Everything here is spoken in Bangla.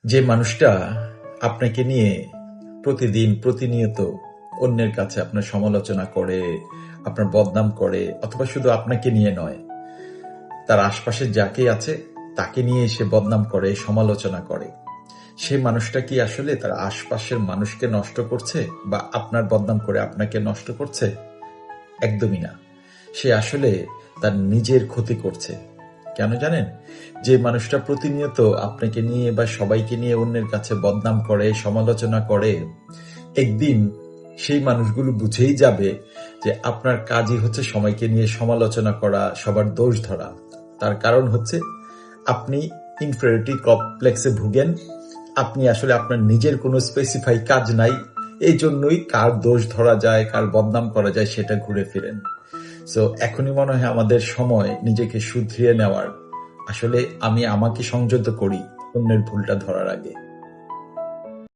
যে মানুষটা আপনাকে নিয়ে প্রতিদিন প্রতিনিয়ত অন্যের কাছে আপনার সমালোচনা করে, আপনার বদনাম করে, অথবা শুধু আপনাকে নিয়ে নয়, তার আশপাশে যাকে আছে তাকে নিয়ে সে বদনাম করে, সমালোচনা করে, সে মানুষটা কি আসলে তার আশপাশের মানুষকে নষ্ট করছে বা আপনার বদনাম করে আপনাকে নষ্ট করছে? একদমই না। সে আসলে তার নিজের ক্ষতি করছে। কেন জানেন? যে মানুষটা প্রতিনিয়ত আপনাকে নিয়ে বা সবাইকে নিয়ে অন্যের কাছে বদনাম করে, সমালোচনা করে, একদিন সেই মানুষগুলো বুঝেই যাবে যে আপনার কাজই হচ্ছে সবাইকে নিয়ে সমালোচনা করা, সবার দোষ ধরা। তার কারণ হচ্ছে আপনি ইনফেরিয়রিটি কমপ্লেক্সে ভুগেন। আপনি আসলে আপনার নিজের কোনো স্পেসিফাই কাজ নাই, এই জন্যই কার দোষ ধরা যায়, কার বদনাম করা যায় সেটা ঘুরে ফিরেন। সো এখনই মনে হয় আমাদের সময় নিজেকে শুধরিয়ে নেওয়ার। আসলে আমি আমাকে সংযত করি অন্যের ভুলটা ধরার আগে।